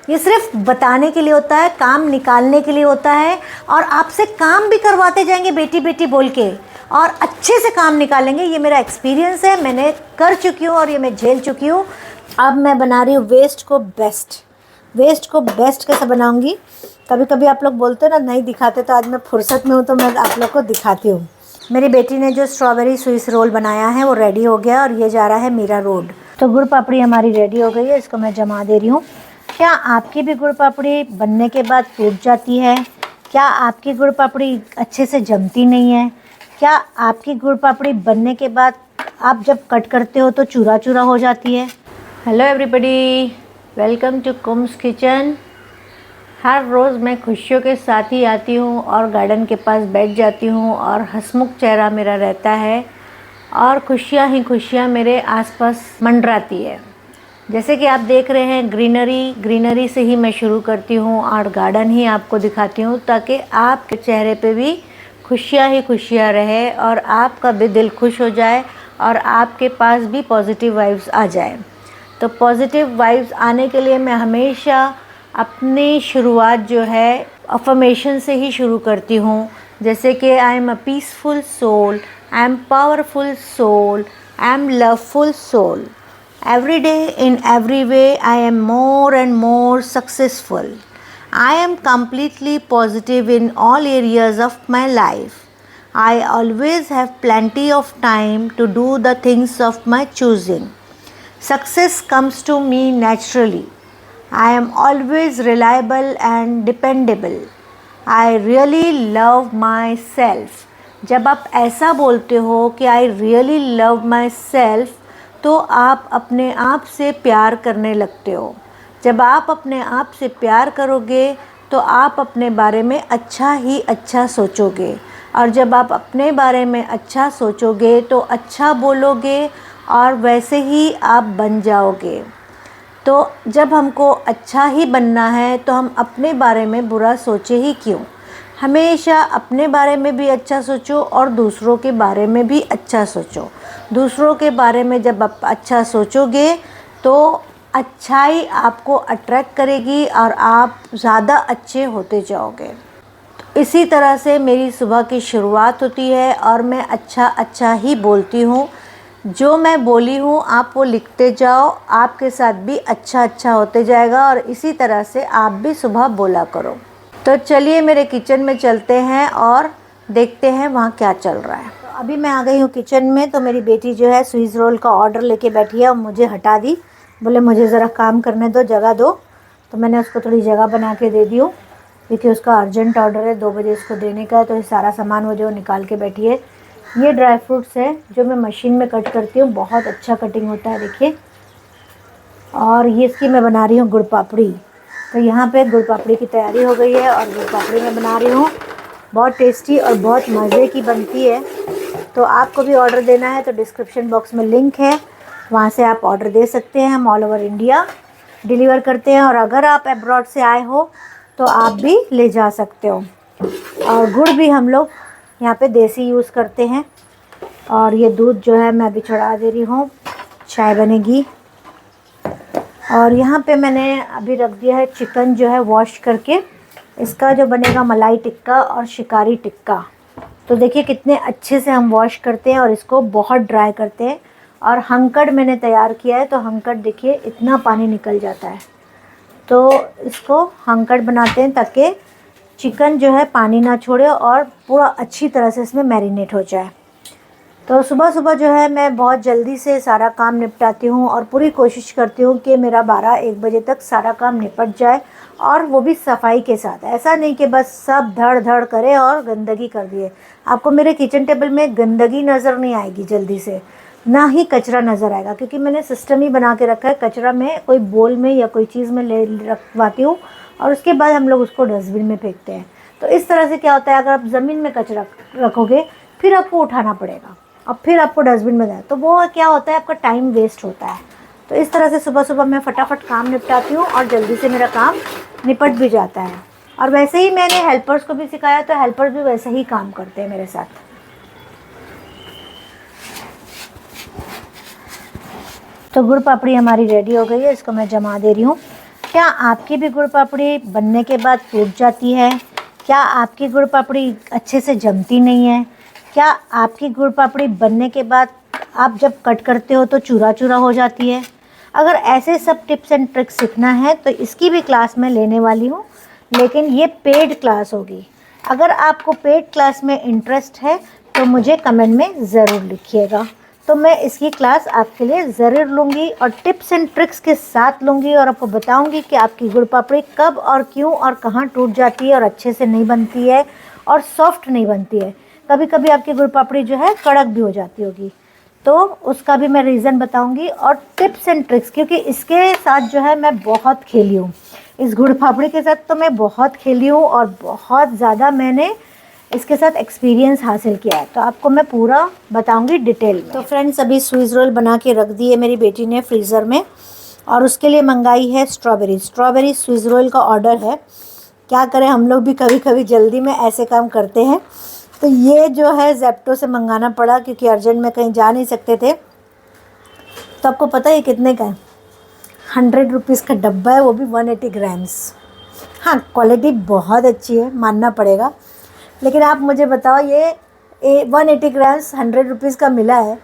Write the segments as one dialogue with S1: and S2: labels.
S1: ये सिर्फ बताने के लिए होता है, काम निकालने के लिए होता है, और आपसे काम भी करवाते जाएंगे बेटी बेटी बोल के, और अच्छे से काम निकालेंगे। ये मेरा एक्सपीरियंस है, मैंने कर चुकी हूँ और ये मैं झेल चुकी हूँ। अब मैं बना रही हूँ वेस्ट को बेस्ट। वेस्ट को बेस्ट कैसे बनाऊँगी? कभी कभी आप लोग बोलते हो ना नहीं दिखाते, तो आज मैं फुर्सत में हूँ तो मैं आप लोग को दिखाती हूँ। मेरी बेटी ने जो स्ट्रॉबेरी स्विस रोल बनाया है वो रेडी हो गया, और ये जा रहा है मीरा रोड। तो गुड़ पापड़ी हमारी रेडी हो गई है, इसको मैं जमा दे रही हूँ। क्या आपकी भी गुड़ पापड़ी बनने के बाद टूट जाती है? क्या आपकी गुड़ पापड़ी अच्छे से जमती नहीं है? क्या आपकी गुड़ पापड़ी बनने के बाद आप जब कट करते हो तो चूरा चूरा हो जाती है? हेलो एवरीबॉडी, वेलकम टू कुम्स किचन। हर रोज़ मैं खुशियों के साथ ही आती हूँ और गार्डन के पास बैठ जाती हूँ, और हंसमुख चेहरा मेरा रहता है, और खुशियाँ ही खुशियाँ मेरे आसपास मंडराती है। जैसे कि आप देख रहे हैं, ग्रीनरी से ही मैं शुरू करती हूँ और गार्डन ही आपको दिखाती हूँ, ताकि आपके चेहरे पे भी खुशियाँ ही खुशियाँ रहे और आपका भी दिल खुश हो जाए और आपके पास भी पॉजिटिव वाइब्स आ जाए। तो पॉजिटिव वाइब्स आने के लिए मैं हमेशा अपनी शुरुआत जो है अफर्मेशन से ही शुरू करती हूँ। जैसे कि I am a peaceful soul, I am powerful soul, I am loveful soul. Every day, in every way, I am more and more successful. I am completely positive in all areas of my life. I always have plenty of time to do the things of my choosing. Success comes to me naturally. I am always reliable and dependable. I really love myself. जब आप ऐसा बोलते हो कि I really love myself, तो आप अपने आप से प्यार करने लगते हो। जब आप अपने आप से प्यार करोगे तो आप अपने बारे में अच्छा ही अच्छा सोचोगे, और जब आप अपने बारे में अच्छा सोचोगे तो अच्छा बोलोगे, और वैसे ही आप बन जाओगे। तो जब हमको अच्छा ही बनना है तो हम अपने बारे में बुरा सोचे ही क्यों? हमेशा अपने बारे में भी अच्छा सोचो और दूसरों के बारे में भी अच्छा सोचो। दूसरों के बारे में जब आप अच्छा सोचोगे तो अच्छाई आपको अट्रैक्ट करेगी और आप ज़्यादा अच्छे होते जाओगे। तो इसी तरह से मेरी सुबह की शुरुआत होती है, और मैं अच्छा ही बोलती हूँ। जो मैं बोली हूँ आप वो लिखते जाओ, आपके साथ भी अच्छा होते जाएगा, और इसी तरह से आप भी सुबह बोला करो। तो चलिए मेरे किचन में चलते हैं और देखते हैं वहाँ क्या चल रहा है। तो अभी मैं आ गई हूँ किचन में। तो मेरी बेटी जो है स्विस रोल का ऑर्डर लेके बैठी है और मुझे हटा दी, बोले मुझे ज़रा काम करने दो, जगह दो। तो मैंने उसको थोड़ी जगह बना के दे दी हूँ, क्योंकि उसका अर्जेंट ऑर्डर है, 2 बजे उसको देने का है। तो ये सारा सामान वो जो निकाल के बैठी है। ये ड्राई फ्रूट्स है जो मैं मशीन में कट करती हूँ, बहुत अच्छा कटिंग होता है, देखिए। और ये इसकी मैं बना रही हूँ गुड़ पापड़ी। तो यहाँ पे गुड़ पापड़ी की तैयारी हो गई है और गुड़ पापड़ी मैं बना रही हूँ। बहुत टेस्टी और बहुत मज़े की बनती है। तो आपको भी ऑर्डर देना है तो डिस्क्रिप्शन बॉक्स में लिंक है, वहाँ से आप ऑर्डर दे सकते हैं। हम ऑल ओवर इंडिया डिलीवर करते हैं, और अगर आप अब्रॉड से आए हो तो आप भी ले जा सकते हो। और गुड़ भी हम लोग यहाँ पे देसी यूज़ करते हैं। और ये दूध जो है मैं अभी चढ़ा दे रही हूँ, चाय बनेगी। और यहाँ पे मैंने अभी रख दिया है चिकन जो है वॉश करके। इसका जो बनेगा मलाई टिक्का और शिकारी टिक्का। तो देखिए कितने अच्छे से हम वॉश करते हैं और इसको बहुत ड्राई करते हैं। और हंकड़ मैंने तैयार किया है, तो हंकड़ देखिए इतना पानी निकल जाता है। तो इसको हंकड़ बनाते हैं ताकि चिकन जो है पानी ना छोड़े और पूरा अच्छी तरह से इसमें मैरिनेट हो जाए। तो सुबह सुबह जो है मैं बहुत जल्दी से सारा काम निपटाती हूँ, और पूरी कोशिश करती हूँ कि मेरा 12-1 बजे तक सारा काम निपट जाए, और वो भी सफाई के साथ। ऐसा नहीं कि बस सब धड़ धड़ करे और गंदगी कर दिए। आपको मेरे किचन टेबल में गंदगी नज़र नहीं आएगी जल्दी से, ना ही कचरा नज़र आएगा, क्योंकि मैंने सिस्टम ही बना के रखा है। कचरा में कोई बोल में या कोई चीज़ में ले रखवाती हूँ, और उसके बाद हम लोग उसको डस्टबिन में फेंकते हैं। तो इस तरह से क्या होता है, अगर आप ज़मीन में कचरा रखोगे फिर आपको उठाना पड़ेगा और फिर आपको डस्टबिन में जाए, तो वो क्या होता है, आपका टाइम वेस्ट होता है। तो इस तरह से सुबह सुबह मैं फटाफट काम निपटाती हूँ और जल्दी से मेरा काम निपट भी जाता है। और वैसे ही मैंने हेल्पर्स को भी सिखाया, तो हेल्पर्स भी वैसे ही काम करते हैं मेरे साथ। तो गुड़ पापड़ी हमारी रेडी हो गई है, इसको मैं जमा दे रही हूँ। क्या आपकी भी गुड़ पापड़ी बनने के बाद टूट जाती है? क्या आपकी गुड़ पापड़ी अच्छे से जमती नहीं है? क्या आपकी गुड़ पापड़ी बनने के बाद आप जब कट करते हो तो चूरा चूरा हो जाती है? अगर ऐसे सब टिप्स एंड ट्रिक्स सीखना है तो इसकी भी क्लास मैं लेने वाली हूँ, लेकिन ये पेड क्लास होगी। अगर आपको पेड क्लास में इंटरेस्ट है तो मुझे कमेंट में ज़रूर लिखिएगा, तो मैं इसकी क्लास आपके लिए ज़रूर लूँगी और टिप्स एंड ट्रिक्स के साथ लूँगी और आपको बताऊँगी कि आपकी गुड़ पापड़ी कब और क्यों और कहाँ टूट जाती है और अच्छे से नहीं बनती है और सॉफ्ट नहीं बनती है। कभी कभी आपकी गुड़ पापड़ी जो है कड़क भी हो जाती होगी, तो उसका भी मैं रीज़न बताऊंगी और टिप्स एंड ट्रिक्स, क्योंकि इसके साथ जो है मैं बहुत खेली हूँ। इस गुड़ पापड़ी के साथ तो मैं बहुत खेली हूँ और बहुत ज़्यादा मैंने इसके साथ एक्सपीरियंस हासिल किया है, तो आपको मैं पूरा बताऊंगी डिटेल में। तो फ्रेंड्स, अभी स्विस रोल बना के रख दी है मेरी बेटी ने फ्रीज़र में, और उसके लिए मंगाई है स्ट्रॉबेरी स्विस रोल का ऑर्डर है। क्या करें, हम लोग भी कभी कभी जल्दी में ऐसे काम करते हैं, तो ये जो है ज़ेप्टो से मंगाना पड़ा क्योंकि अर्जेंट में कहीं जा नहीं सकते थे। तो आपको पता है कितने का है? 100 रुपीज़ का डब्बा है, वो भी 180 ग्राम्स। हाँ, क्वालिटी बहुत अच्छी है, मानना पड़ेगा। लेकिन आप मुझे बताओ, ये 180 ग्राम्स 100 रुपीज़ का मिला है,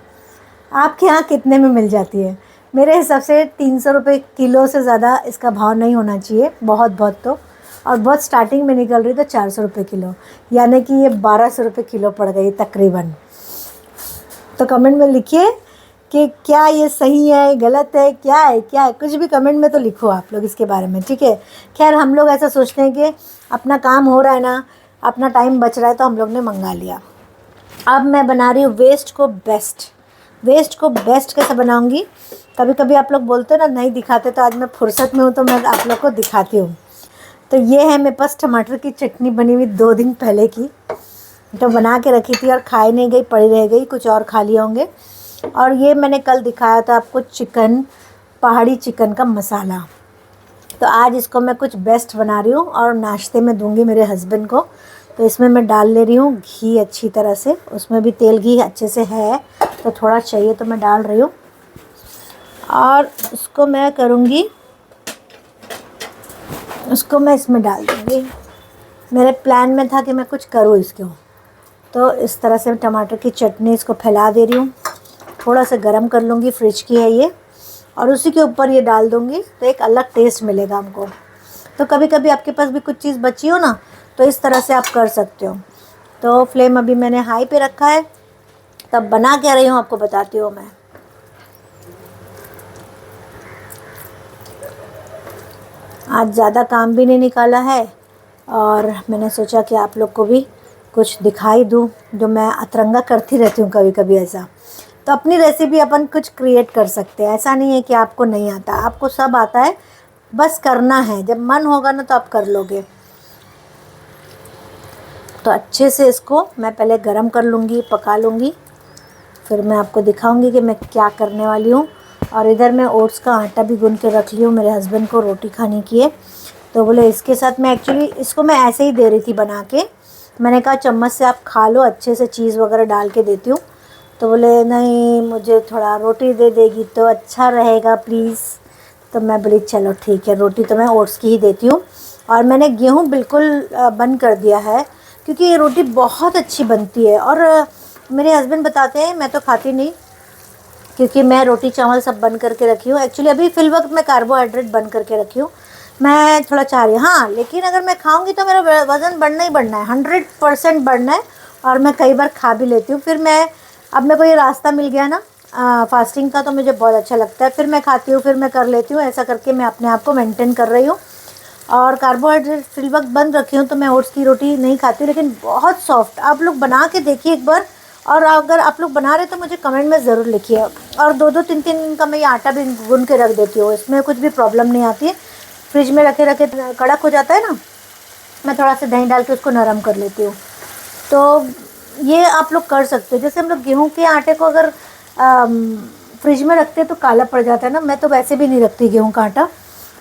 S1: आपके यहाँ कितने में मिल जाती है? मेरे हिसाब से 300 रुपये किलो से ज़्यादा इसका भाव नहीं होना चाहिए, बहुत तो, और बहुत स्टार्टिंग में निकल रही तो 400 रुपये किलो, यानी कि ये 1200 रुपये किलो पड़ गई तकरीबन। तो कमेंट में लिखिए कि क्या ये सही है, गलत है, क्या है, कुछ भी कमेंट में तो लिखो आप लोग इसके बारे में, ठीक है। खैर, हम लोग ऐसा सोचते हैं कि अपना काम हो रहा है ना, अपना टाइम बच रहा है, तो हम लोग ने मंगा लिया। अब मैं बना रही हूँ वेस्ट को बेस्ट कैसे बनाऊँगी। कभी कभी आप लोग बोलते हो ना नहीं दिखाते, तो आज मैं फुर्सत में हूँ तो मैं आप लोग को दिखाती हूँ। तो ये है मेरे पास टमाटर की चटनी बनी हुई 2 दिन पहले की, तो बना के रखी थी और खाई नहीं गई, पड़ी रह गई, कुछ और खा लिए होंगे। और ये मैंने कल दिखाया था आपको पहाड़ी चिकन का मसाला, तो आज इसको मैं कुछ बेस्ट बना रही हूँ और नाश्ते में दूंगी मेरे हस्बैंड को। तो इसमें मैं डाल ले रही हूँ घी अच्छी तरह से, उसमें भी तेल घी अच्छे से है, तो थोड़ा चाहिए तो मैं डाल रही हूँ। और उसको मैं करूँगी, उसको मैं इसमें डाल दूँगी। मेरे प्लान में था कि मैं कुछ करूँ इसको, तो इस तरह से टमाटर की चटनी इसको फैला दे रही हूँ। थोड़ा सा गरम कर लूँगी, फ्रिज की है ये, और उसी के ऊपर ये डाल दूँगी, तो एक अलग टेस्ट मिलेगा हमको। तो कभी कभी आपके पास भी कुछ चीज़ बची हो ना, तो इस तरह से आप कर सकते हो। तो फ्लेम अभी मैंने हाई पे रखा है, तब बना क्या रही हूँ आपको बताती हूँ मैं। आज ज़्यादा काम भी नहीं निकाला है और मैंने सोचा कि आप लोग को भी कुछ दिखाई दूँ, जो मैं अतरंगा करती रहती हूँ कभी कभी ऐसा। तो अपनी रेसिपी अपन कुछ क्रिएट कर सकते हैं, ऐसा नहीं है कि आपको नहीं आता, आपको सब आता है, बस करना है। जब मन होगा ना तो आप कर लोगे। तो अच्छे से इसको मैं पहले गरम कर लूँगी, पका लूँगी, फिर मैं आपको दिखाऊँगी कि मैं क्या करने वाली हूँ। और इधर मैं ओट्स का आटा भी गूंद के रख ली हूँ, मेरे हस्बैंड को रोटी खाने की है, तो बोले इसके साथ मैं एक्चुअली इसको मैं ऐसे ही दे रही थी बना के। मैंने कहा चम्मच से आप खा लो, अच्छे से चीज़ वगैरह डाल के देती हूँ। तो बोले नहीं, मुझे थोड़ा रोटी दे देगी तो अच्छा रहेगा प्लीज़। तो मैं बोली चलो ठीक है, रोटी तो मैं ओट्स की ही देती हूँ। और मैंने गेहूँ बिल्कुल बंद कर दिया है, क्योंकि ये रोटी बहुत अच्छी बनती है। और मेरे हस्बैंड बताते हैं, मैं तो खाती नहीं, क्योंकि मैं रोटी चावल सब बंद करके रखी हूँ। एक्चुअली अभी फ़िल वक्त मैं कार्बोहाइड्रेट बंद करके रखी हूँ, मैं थोड़ा चाह रही हूँ। हाँ, लेकिन अगर मैं खाऊंगी तो मेरा वज़न बढ़ना ही बढ़ना है, 100% बढ़ना है। और मैं कई बार खा भी लेती हूँ। फिर मैं, अब मेरे को ये रास्ता मिल गया ना फास्टिंग का, तो मुझे बहुत अच्छा लगता है। फिर मैं खाती हूँ, फिर मैं कर लेती हूँ, ऐसा करके मैं अपने आप को मेंटेन कर रही हूँ। और कार्बोहाइड्रेट फिल वक्त बंद रखी हूँ, तो मैं ओट्स की रोटी नहीं खाती हूँ, लेकिन बहुत सॉफ्ट। आप लोग बना के देखिए एक बार, और अगर आप लोग बना रहे तो मुझे कमेंट में ज़रूर लिखिए। और 2-2 3-3 दिन का मैं ये आटा भी गूंद के रख देती हूँ, इसमें कुछ भी प्रॉब्लम नहीं आती है। फ्रिज में रखे रखे कड़क हो जाता है ना, मैं थोड़ा सा दही डाल के उसको नरम कर लेती हूँ। तो ये आप लोग कर सकते हो। जैसे हम लोग गेहूं के आटे को अगर फ्रिज में रखते हैं तो काला पड़ जाता है ना, मैं तो वैसे भी नहीं रखती गेहूं का आटा,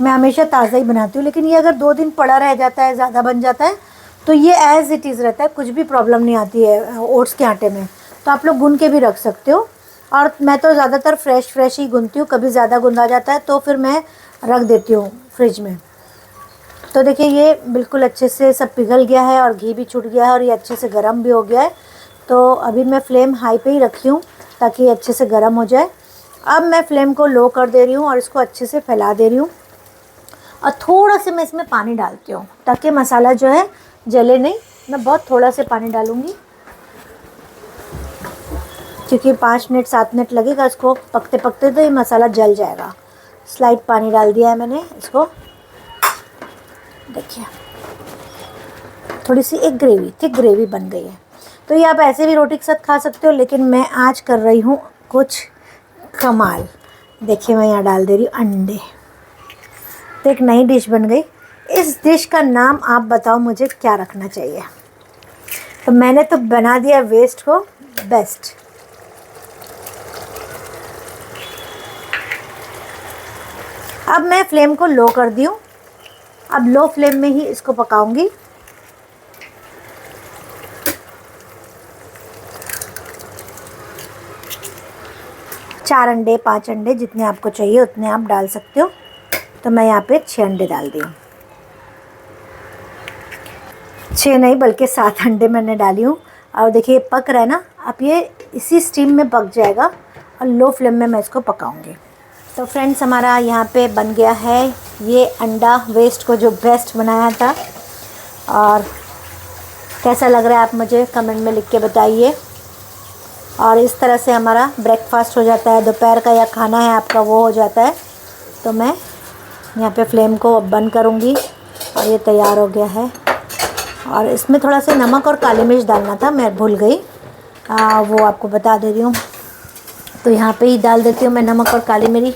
S1: मैं हमेशा ताज़ा ही बनाती हूँ। लेकिन ये अगर 2 दिन पड़ा रह जाता है, ज़्यादा बन जाता है, तो ये एज़ इट इज़ रहता है, कुछ भी प्रॉब्लम नहीं आती है ओट्स के आटे में। तो आप लोग गूंद के भी रख सकते हो। और मैं तो ज़्यादातर फ्रेश ही गूंदती हूँ, कभी ज़्यादा गूंदा जाता है तो फिर मैं रख देती हूँ फ्रिज में। तो देखिए ये बिल्कुल अच्छे से सब पिघल गया है और घी भी छूट गया है और ये अच्छे से गर्म भी हो गया है। तो अभी मैं फ्लेम हाई पे ही रखी हूँ ताकि ये अच्छे से गर्म हो जाए। अब मैं फ्लेम को लो कर दे रही हूँ और इसको अच्छे से फैला दे रही हूँ और थोड़ा सा मैं इसमें पानी डालती हूँ ताकि मसाला जो है जले नहीं। मैं बहुत थोड़ा से पानी डालूँगी क्योंकि 5 मिनट 7 मिनट लगेगा इसको पकते पकते, तो ये मसाला जल जाएगा। स्लाइड पानी डाल दिया है मैंने इसको। देखिए थोड़ी सी एक ग्रेवी, थिक ग्रेवी बन गई है। तो ये आप ऐसे भी रोटी के साथ खा सकते हो, लेकिन मैं आज कर रही हूँ कुछ कमाल। देखिए मैं यहाँ डाल दे रही हूँ अंडे। तो एक नई डिश बन गई। इस डिश का नाम आप बताओ मुझे क्या रखना चाहिए। तो मैंने तो बना दिया वेस्ट को बेस्ट। अब मैं फ्लेम को लो कर दी हूँ। अब लो फ्लेम में ही इसको पकाऊंगी। चार अंडे 5 अंडे जितने आपको चाहिए उतने आप डाल सकते हो। तो मैं यहाँ पे 6 अंडे डाल दी हूँ। 6 नहीं बल्कि 7 अंडे मैंने डाली हूँ। और देखिए पक रहा है ना, अब ये इसी स्टीम में पक जाएगा और लो फ्लेम में मैं इसको पकाऊंगी। तो फ्रेंड्स हमारा यहाँ पे बन गया है ये अंडा वेस्ट को जो बेस्ट बनाया था। और कैसा लग रहा है आप मुझे कमेंट में लिख के बताइए। और इस तरह से हमारा ब्रेकफास्ट हो जाता है, दोपहर का या खाना है आपका वो हो जाता है। तो मैं यहाँ पे फ्लेम को बंद करूँगी और ये तैयार हो गया है। और इसमें थोड़ा सा नमक और काली मिर्च डालना था, मैं भूल गई, वो आपको बता दे रही हूँ। तो यहाँ पे ही डाल देती हूँ मैं नमक और काली मिर्च।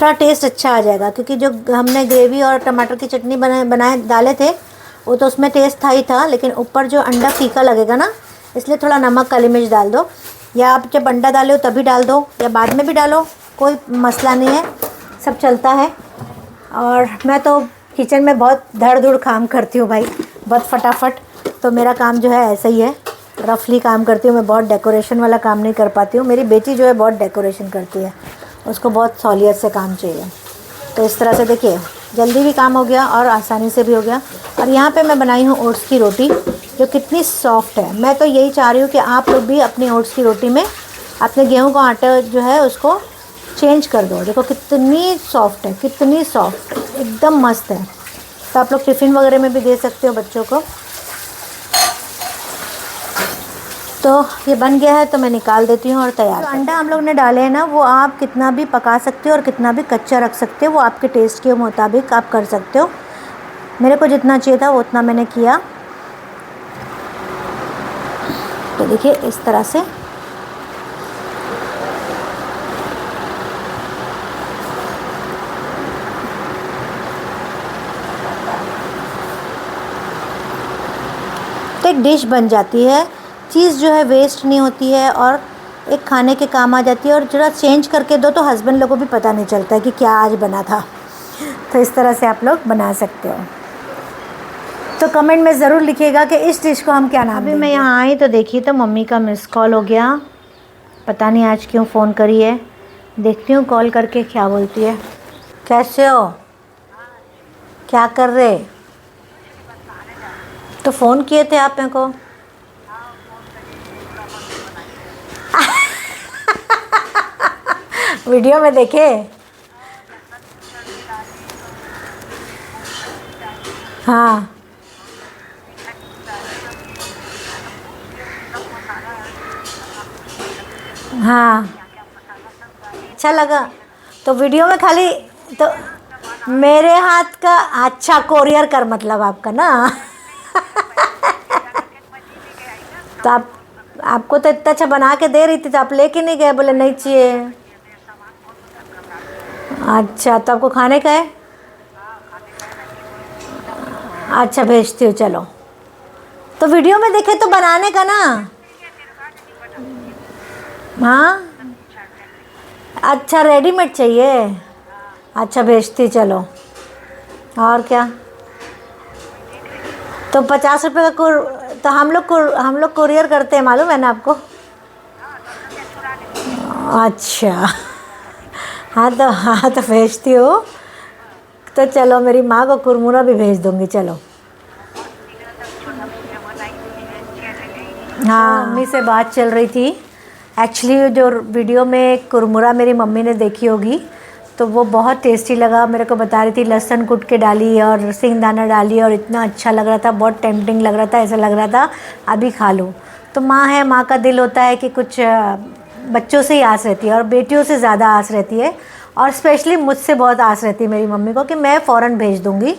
S1: थोड़ा टेस्ट अच्छा आ जाएगा क्योंकि जो हमने ग्रेवी और टमाटर की चटनी बनाए डाले थे वो तो उसमें टेस्ट था ही था, लेकिन ऊपर जो अंडा फीका लगेगा ना, इसलिए थोड़ा नमक काली मिर्च डाल दो। या आप जब अंडा डालो तभी डाल दो या बाद में भी डालो, कोई मसला नहीं है, सब चलता है। और मैं तो किचन में बहुत धड़ धुड़ काम करती हूँ भाई, बहुत फटाफट। तो मेरा काम जो है ऐसा ही है, रफली काम करती हूँ मैं, बहुत डेकोरेशन वाला काम नहीं कर पाती हूँ। मेरी बेटी जो है बहुत डेकोरेशन करती है, उसको बहुत सहूलियत से काम चाहिए। तो इस तरह से देखिए जल्दी भी काम हो गया और आसानी से भी हो गया। और यहाँ पे मैं बनाई हूँ ओट्स की रोटी जो कितनी सॉफ्ट है। मैं तो यही चाह रही हूँ कि आप लोग भी अपनी ओट्स की रोटी में अपने गेहूं का आटा जो है उसको चेंज कर दो। देखो कितनी सॉफ्ट है, कितनी सॉफ्ट, एकदम मस्त है। तो आप लोग टिफ़िन वगैरह में भी दे सकते हो बच्चों को। तो ये बन गया है तो मैं निकाल देती हूँ और तैयार। तो अंडा हम लोग ने डाले हैं ना, वो आप कितना भी पका सकते हो और कितना भी कच्चा रख सकते हो, वो आपके टेस्ट के मुताबिक आप कर सकते हो। मेरे को जितना चाहिए था वो उतना मैंने किया। तो देखिए इस तरह से तो एक डिश बन जाती है। चीज़ जो है वेस्ट नहीं होती है और एक खाने के काम आ जाती है। और जरा चेंज करके दो तो हस्बैंड लोगों को भी पता नहीं चलता है कि क्या आज बना था। तो इस तरह से आप लोग बना सकते हो। तो कमेंट में ज़रूर लिखिएगा कि इस डिश को हम क्या नाम देंगे। अभी मैं यहाँ आई तो देखी तो मम्मी का मिस कॉल हो गया, पता नहीं आज क्यों फ़ोन करी है। देखती हूँ कॉल करके क्या बोलती है। कैसे हो, क्या कर रहे? तो फ़ोन किए थे आप मेरे को? वीडियो में देखे? हाँ हाँ अच्छा लगा। तो वीडियो में खाली तो मेरे हाथ का अच्छा कोरियर कर मतलब आपका ना। तो आपको तो इतना अच्छा बना के दे रही थी तो आप लेके नहीं गए, बोले नहीं चाहिए। अच्छा तो आपको खाने का है? अच्छा भेजती हूँ चलो। तो वीडियो में देखे तो बनाने का ना। हाँ अच्छा रेडीमेड चाहिए, अच्छा भेजती चलो। और क्या। तो 50 रुपये का तो हम लोग कुरियर करते हैं, मालूम है ना आपको? अच्छा हाँ तो भेजती हो तो चलो मेरी माँ को कुरमुरा भी भेज दूँगी। चलो हाँ, मम्मी से बात चल रही थी। एक्चुअली जो वीडियो में कुरमुरा मेरी मम्मी ने देखी होगी तो वो बहुत टेस्टी लगा। मेरे को बता रही थी लहसुन कूट के डाली और सिंगदाना डाली और इतना अच्छा लग रहा था, बहुत टेम्पटिंग लग रहा था, ऐसा लग रहा था अभी खा लूँ। तो माँ है, माँ का दिल होता है कि कुछ बच्चों से ही आस रहती है और बेटियों से ज़्यादा आस रहती है, और स्पेशली मुझसे बहुत आस रहती है मेरी मम्मी को कि मैं फ़ौरन भेज दूँगी।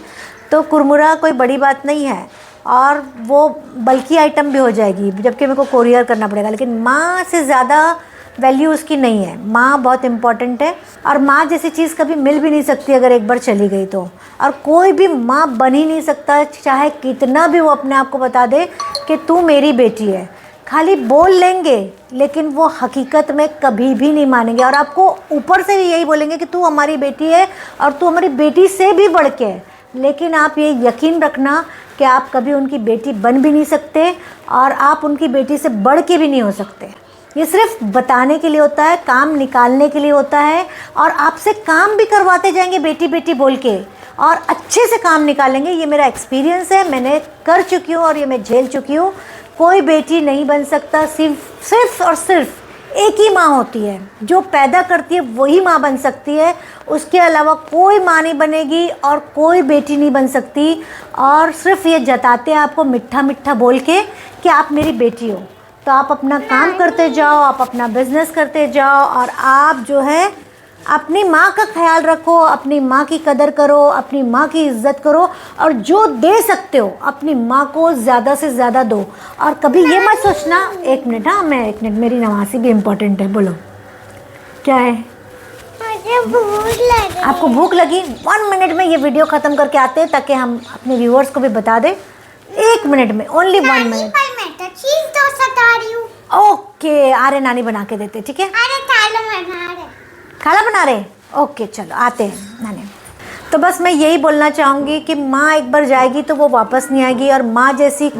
S1: तो कुरमुरा कोई बड़ी बात नहीं है और वो बल्कि आइटम भी हो जाएगी, जबकि मेरे को कोरियर करना पड़ेगा, लेकिन माँ से ज़्यादा वैल्यू उसकी नहीं है। माँ बहुत इम्पॉर्टेंट है और माँ जैसी चीज़ कभी मिल भी नहीं सकती अगर एक बार चली गई तो। और कोई भी माँ बन ही नहीं सकता, चाहे कितना भी वो अपने आप को बता दे कि तू मेरी बेटी है। खाली बोल लेंगे लेकिन वो हकीकत में कभी भी नहीं मानेंगे और आपको ऊपर से भी यही बोलेंगे कि तू हमारी बेटी है और तू हमारी बेटी से भी बढ़ के है, लेकिन आप ये यकीन रखना कि आप कभी उनकी बेटी बन भी नहीं सकते और आप उनकी बेटी से बढ़ के भी नहीं हो सकते। ये सिर्फ बताने के लिए होता है, काम निकालने के लिए होता है, और आपसे काम भी करवाते जाएंगे बेटी बेटी बोल के और अच्छे से काम निकालेंगे। ये मेरा एक्सपीरियंस है, मैंने कर चुकी हूँ और ये मैं झेल चुकी हूँ। कोई बेटी नहीं बन सकता, सिर्फ और सिर्फ एक ही माँ होती है जो पैदा करती है, वही माँ बन सकती है। उसके अलावा कोई माँ नहीं बनेगी और कोई बेटी नहीं बन सकती। और सिर्फ ये जताते हैं आपको मीठा मीठा बोल के कि आप मेरी बेटी हो, तो आप अपना काम करते जाओ, आप अपना बिजनेस करते जाओ और आप जो है अपनी माँ का ख्याल रखो, अपनी माँ की कदर करो, अपनी माँ की इज़्ज़त करो और जो दे सकते हो अपनी माँ को ज़्यादा से ज़्यादा दो। और कभी ये मत सोचना, एक मिनट, हाँ मैं एक मिनट, मेरी नमाज़ी भी इम्पोर्टेंट है। बोलो क्या है?
S2: मुझे भूख लगी।
S1: आपको भूख लगी? 1 मिनट में ये वीडियो ख़त्म करके आते हैं ताकि हम अपने व्यूअर्स को भी बता दें। 1 मिनट में, ओनली 1 मिनट।
S2: मैं तो चीज डोसा खा रही हूँ।
S1: ओके, अरे नानी बना के देते, ठीक है?
S2: अरे थाला बना रहे।
S1: खाना बना रहे? ओके चलो आते हैं नानी। तो बस मैं यही बोलना चाहूँगी कि माँ एक बार जाएगी तो वो वापस नहीं आएगी और माँ जैसी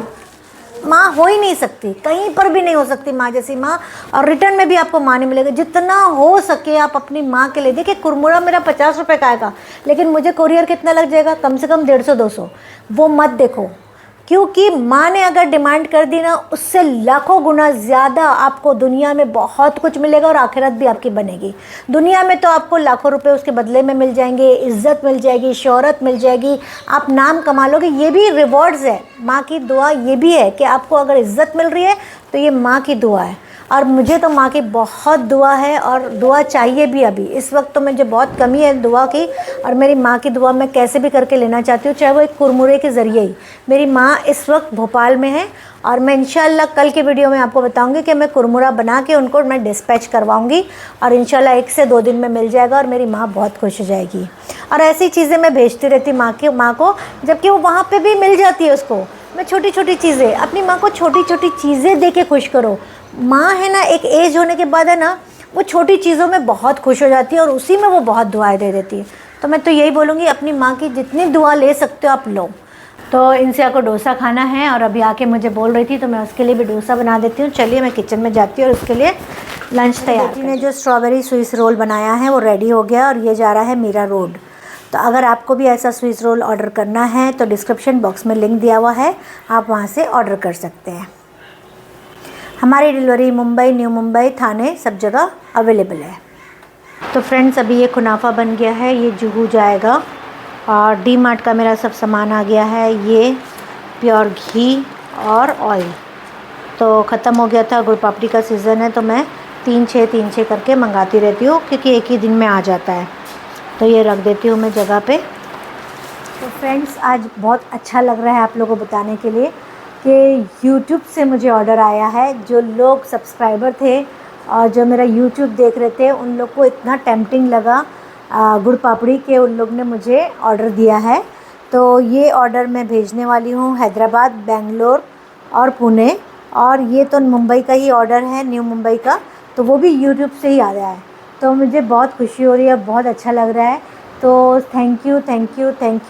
S1: माँ हो ही नहीं सकती, कहीं पर भी नहीं हो सकती माँ जैसी माँ, और रिटर्न में भी आपको माँ नहीं मिलेगा। जितना हो सके आप अपनी माँ के लिए, देखिए कुरमुरा मेरा 50 रुपये का आएगा, लेकिन मुझे कोरियर कितना लग जाएगा? कम से कम 150-200। वो मत देखो, क्योंकि माँ ने अगर डिमांड कर दी ना, उससे लाखों गुना ज़्यादा आपको दुनिया में बहुत कुछ मिलेगा और आखिरत भी आपकी बनेगी। दुनिया में तो आपको लाखों रुपए उसके बदले में मिल जाएंगे, इज़्ज़त मिल जाएगी, शोहरत मिल जाएगी, आप नाम कमा लोगे। ये भी रिवॉर्ड्स है, माँ की दुआ ये भी है कि आपको अगर इज़्ज़त मिल रही है तो ये माँ की दुआ है। और मुझे तो माँ की बहुत दुआ है और दुआ चाहिए भी। अभी इस वक्त तो मुझे बहुत कमी है दुआ की, और मेरी माँ की दुआ मैं कैसे भी करके लेना चाहती हूँ, चाहे वो एक कुरमुरे के ज़रिए ही। मेरी माँ इस वक्त भोपाल में है और मैं इंशाल्लाह कल के वीडियो में आपको बताऊंगी कि मैं कुरमुरा बना के उनको मैं डिस्पैच करवाऊंगी और इंशाल्लाह 1 से 2 दिन में मिल जाएगा और मेरी माँ बहुत खुश हो जाएगी। और ऐसी चीज़ें मैं भेजती रहती माँ को, जबकि वो वहाँ पर भी मिल जाती है उसको। मैं छोटी छोटी चीज़ें, अपनी माँ को छोटी छोटी चीज़ें दे के खुश करो। माँ है ना, एक एज होने के बाद है ना, वो छोटी चीज़ों में बहुत खुश हो जाती है और उसी में वो बहुत दुआएं दे देती है। तो मैं तो यही बोलूँगी, अपनी माँ की जितनी दुआ ले सकते हो आप लो। तो इनसे आपको डोसा खाना है और अभी आके मुझे बोल रही थी तो मैं उसके लिए भी डोसा बना देती हूँ। चलिए मैं किचन में जाती हूँ और उसके लिए लंच तैयार। बेटी ने जो स्ट्रॉबेरी स्विस रोल बनाया है वो रेडी हो गया और ये जा रहा है मीरा रोड। तो अगर आपको भी ऐसा स्विस रोल ऑर्डर करना है तो डिस्क्रिप्शन बॉक्स में लिंक दिया हुआ है, आप वहाँ से ऑर्डर कर सकते हैं। हमारी डिलीवरी मुंबई, न्यू मुंबई, थाने सब जगह अवेलेबल है। तो फ्रेंड्स अभी ये कुनाफा बन गया है, ये जुहू जाएगा और डी मार्ट का मेरा सब सामान आ गया है। ये प्योर घी और ऑयल तो ख़त्म हो गया था, गुड़ पापड़ी का सीज़न है तो मैं 3-6 करके मंगाती रहती हूँ क्योंकि एक ही दिन में आ जाता है। तो ये रख देती हूँ मैं जगह पे। तो फ्रेंड्स आज बहुत अच्छा लग रहा है आप लोगों को बताने के लिए कि YouTube से मुझे ऑर्डर आया है। जो लोग सब्सक्राइबर थे और जो मेरा YouTube देख रहे थे उन लोग को इतना टेम्पटिंग लगा गुड़ पापड़ी के, उन लोग ने मुझे ऑर्डर दिया है। तो ये ऑर्डर मैं भेजने वाली हूँ हैदराबाद, बेंगलोर और पुणे, और ये तो मुंबई का ही ऑर्डर है, न्यू मुंबई का, तो वो भी YouTube से ही आ रहा है। तो मुझे बहुत खुशी हो रही है, बहुत अच्छा लग रहा है। तो thank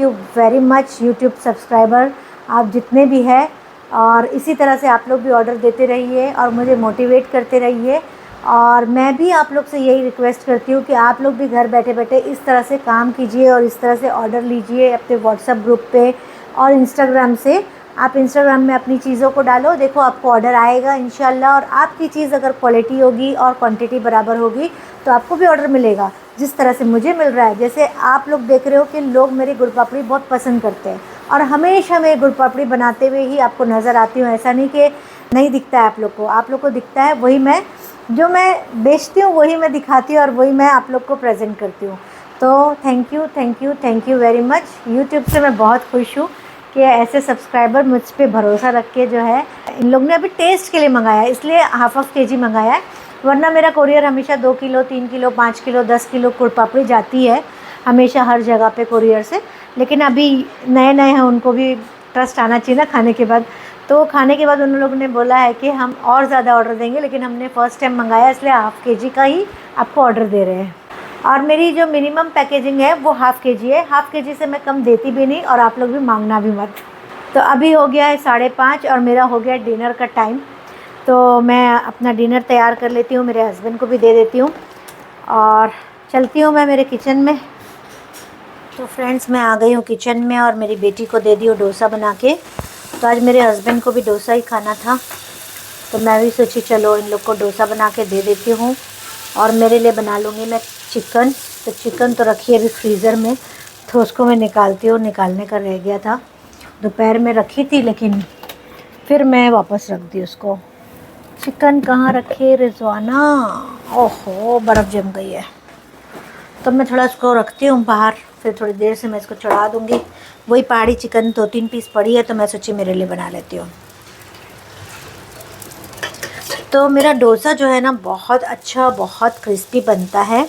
S1: you very much YouTube subscriber, आप जितने भी हैं, और इसी तरह से आप लोग भी ऑर्डर देते रहिए और मुझे मोटिवेट करते रहिए। और मैं भी आप लोग से यही रिक्वेस्ट करती हूँ कि आप लोग भी घर बैठे बैठे इस तरह से काम कीजिए और इस तरह से ऑर्डर लीजिए अपने व्हाट्सएप ग्रुप पे और इंस्टाग्राम से। आप इंस्टाग्राम में अपनी चीज़ों को डालो, देखो आपको ऑर्डर आएगा इंशाल्लाह। और आपकी चीज़ अगर क्वालिटी होगी और क्वांटिटी बराबर होगी तो आपको भी ऑर्डर मिलेगा, जिस तरह से मुझे मिल रहा है। जैसे आप लोग देख रहे हो कि लोग मेरी गुड़ पापड़ी बहुत पसंद करते हैं और हमेशा मैं गुड़ पापड़ी बनाते हुए ही आपको नज़र आती हूँ। ऐसा नहीं कि नहीं दिखता है आप लोग को दिखता है। वही मैं जो मैं बेचती हूँ वही मैं दिखाती हूँ और वही मैं आप लोग को प्रेजेंट करती हूँ। तो thank you thank you thank you very much. YouTube से मैं बहुत खुश हूँ कि ऐसे सब्सक्राइबर मुझ पे भरोसा रख के जो है, इन लोग ने अभी टेस्ट के लिए मंगाया है इसलिए हाफ kg मंगाया है, वरना मेरा कोरियर हमेशा 2 किलो 3 किलो 5 किलो 10 किलो गुड़ पापड़ी जाती है हमेशा हर जगह पे कोरियर से। लेकिन अभी नए नए हैं, उनको भी ट्रस्ट आना चाहिए ना खाने के बाद। तो खाने के बाद उन लोगों ने बोला है कि हम और ज़्यादा ऑर्डर देंगे, लेकिन हमने फ़र्स्ट टाइम मंगाया इसलिए हाफ kg का ही आपको ऑर्डर दे रहे हैं। और मेरी जो मिनिमम पैकेजिंग है वो हाफ kg है, हाफ kg से मैं कम देती भी नहीं और आप लोग भी मांगना भी मत। तो अभी हो गया है 5:30 और मेरा हो गया डिनर का टाइम। तो मैं अपना डिनर तैयार कर लेती हूँ, मेरे हस्बैंड को भी दे देती हूँ और चलती हूँ मैं मेरे किचन में। तो फ्रेंड्स मैं आ गई हूँ किचन में और मेरी बेटी को दे दी हूँ डोसा बना के। तो आज मेरे हस्बैंड को भी डोसा ही खाना था तो मैं भी सोची चलो इन लोग को डोसा बना के दे देती हूँ और मेरे लिए बना लूँगी मैं चिकन। तो चिकन तो रखी है अभी फ्रीज़र में, तो उसको मैं निकालती हूँ, निकालने का रह गया था, दोपहर में रखी थी लेकिन फिर मैं वापस रख दी उसको। चिकन कहाँ रखे रिजवाना, ओहो बर्फ़ जम गई है। तो मैं थोड़ा इसको रखती हूँ बाहर, फिर थोड़ी देर से मैं इसको चढ़ा दूँगी। वही पहाड़ी चिकन 2-3 पीस पड़ी है तो मैं सोची मेरे लिए बना लेती हूँ। तो मेरा डोसा जो है ना बहुत अच्छा बहुत क्रिस्पी बनता है।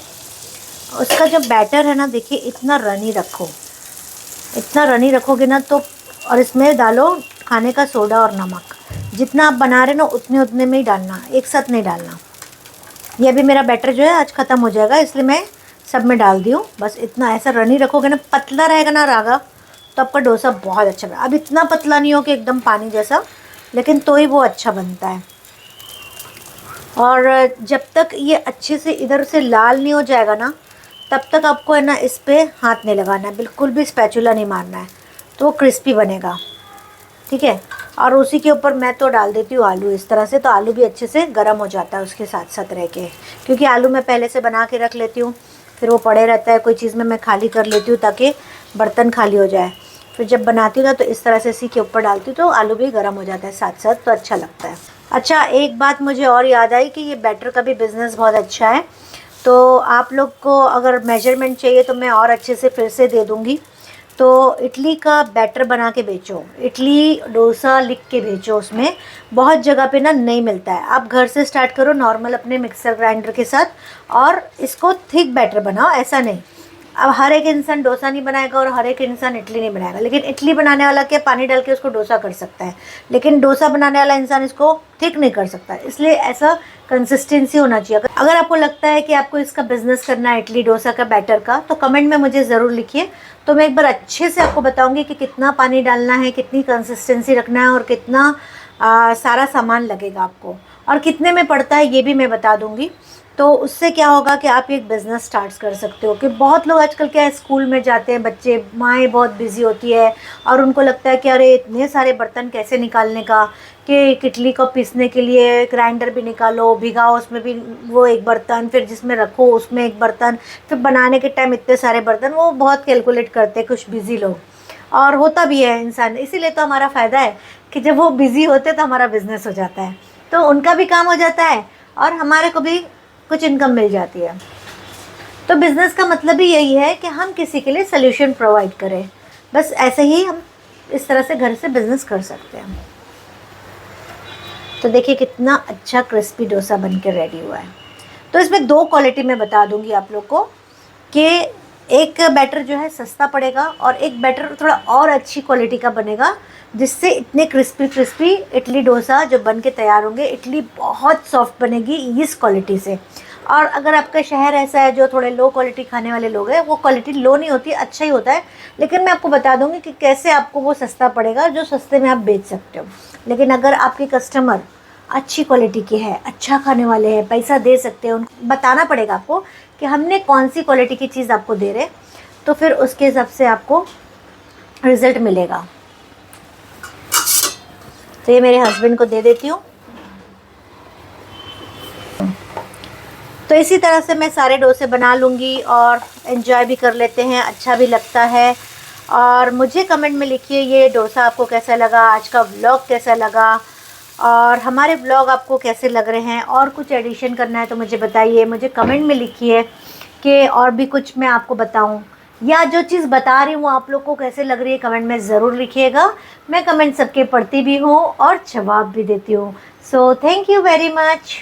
S1: उसका जो बैटर है ना देखिए इतना रनी रखो, इतना रनी रखोगे ना तो, और इसमें डालो खाने का सोडा और नमक, जितना आप बना रहे ना उतने उतने में ही डालना, एक साथ नहीं डालना। ये अभी मेरा बैटर जो है आज ख़त्म हो जाएगा इसलिए मैं सब में डाल दी हूँ। बस इतना ऐसा रनी रखोगे ना, पतला रहेगा ना रागा तो आपका डोसा बहुत अच्छा बनेगा। अब इतना पतला नहीं हो कि एकदम पानी जैसा, लेकिन तो ही वो अच्छा बनता है। और जब तक ये अच्छे से इधर से लाल नहीं हो जाएगा ना तब तक आपको है ना इस पर हाथ नहीं लगाना है, बिल्कुल भी स्पैचुला नहीं मारना है, तो वो क्रिस्पी बनेगा। ठीक है। और उसी के ऊपर मैं तो डाल देती हूँ आलू इस तरह से, तो आलू भी अच्छे से गर्म हो जाता है उसके साथ साथ रह के, क्योंकि आलू मैं पहले से बना के रख लेती हूँ, फिर वो पड़े रहता है। कोई चीज़ में मैं खाली कर लेती हूँ ताकि बर्तन खाली हो जाए, फिर जब बनाती हूँ ना तो इस तरह से इसी के ऊपर डालती हूँ तो आलू भी गर्म हो जाता है साथ साथ, तो अच्छा लगता है। अच्छा एक बात मुझे और याद आई कि ये बैटर का भी बिज़नेस बहुत अच्छा है। तो आप लोग को अगर मेजरमेंट चाहिए तो मैं और अच्छे से फिर से दे दूँगी। तो इडली का बैटर बना के बेचो, इडली डोसा लिख के बेचो, उसमें बहुत जगह पे ना नहीं मिलता है। आप घर से स्टार्ट करो नॉर्मल अपने मिक्सर ग्राइंडर के साथ और इसको थिक बैटर बनाओ। ऐसा नहीं, अब हर एक इंसान डोसा नहीं बनाएगा और हर एक इंसान इडली नहीं बनाएगा, लेकिन इडली बनाने वाला क्या पानी डाल के उसको डोसा कर सकता है, लेकिन डोसा बनाने वाला इंसान इसको थिक नहीं कर सकता। इसलिए ऐसा कंसिस्टेंसी होना चाहिए। अगर आपको लगता है कि आपको इसका बिज़नेस करना है इडली डोसा का बैटर का, तो कमेंट में मुझे ज़रूर लिखिए, तो मैं एक बार अच्छे से आपको बताऊँगी कि कितना पानी डालना है, कितनी कंसिस्टेंसी रखना है और कितना सारा सामान लगेगा आपको, और कितने में पड़ता है ये भी मैं बता दूँगी। तो उससे क्या होगा कि आप एक बिज़नेस स्टार्ट कर सकते हो। कि बहुत लोग आजकल क्या है स्कूल में जाते हैं बच्चे, माएँ बहुत बिज़ी होती है और उनको लगता है कि अरे इतने सारे बर्तन कैसे निकालने का, कि इडली को पीसने के लिए ग्राइंडर भी निकालो, भिगाओ उसमें भी वो एक बर्तन, फिर जिसमें रखो उसमें एक बर्तन, फिर बनाने के टाइम इतने सारे बर्तन, वो बहुत कैलकुलेट करते हैं कुछ बिज़ी लोग, और होता भी है इंसान। इसीलिए तो हमारा फ़ायदा है कि जब वो बिज़ी होते तो हमारा बिज़नेस हो जाता है, तो उनका भी काम हो जाता है और हमारे को भी कुछ इनकम मिल जाती है। तो बिज़नेस का मतलब ही यही है कि हम किसी के लिए सल्यूशन प्रोवाइड करें। बस ऐसे ही हम इस तरह से घर से बिज़नेस कर सकते हैं। तो देखिए कितना अच्छा क्रिस्पी डोसा बन के रेडी हुआ है। तो इसमें 2 क्वालिटी मैं बता दूंगी आप लोग को कि एक बैटर जो है सस्ता पड़ेगा और एक बैटर थोड़ा और अच्छी क्वालिटी का बनेगा, जिससे इतने क्रिस्पी इडली डोसा जो बन के तैयार होंगे, इडली बहुत सॉफ्ट बनेगी इस क्वालिटी से। और अगर आपका शहर ऐसा है जो थोड़े लो क्वालिटी खाने वाले लोग हैं, वो क्वालिटी लो नहीं होती, अच्छा ही होता है, लेकिन मैं आपको बता दूंगी कि कैसे आपको वो सस्ता पड़ेगा जो सस्ते में आप बेच सकते हो। लेकिन अगर आपके कस्टमर अच्छी क्वालिटी के है, अच्छा खाने वाले हैं, पैसा दे सकते हैं, उनको बताना पड़ेगा आपको कि हमने कौन सी क्वालिटी की चीज़ आपको दे रहे, तो फिर उसके हिसाब से आपको रिज़ल्ट मिलेगा। तो ये मेरे हस्बैंड को दे देती हूँ। तो इसी तरह से मैं सारे डोसे बना लूँगी और एंजॉय भी कर लेते हैं, अच्छा भी लगता है। और मुझे कमेंट में लिखिए ये डोसा आपको कैसा लगा, आज का व्लॉग कैसा लगा, और हमारे व्लॉग आपको कैसे लग रहे हैं, और कुछ एडिशन करना है तो मुझे बताइए, मुझे कमेंट में लिखिए कि और भी कुछ मैं आपको बताऊं, या जो चीज़ बता रही हूँ आप लोग को कैसे लग रही है कमेंट में ज़रूर लिखिएगा। मैं कमेंट सबके पढ़ती भी हूँ और जवाब भी देती हूँ। So thank you very much.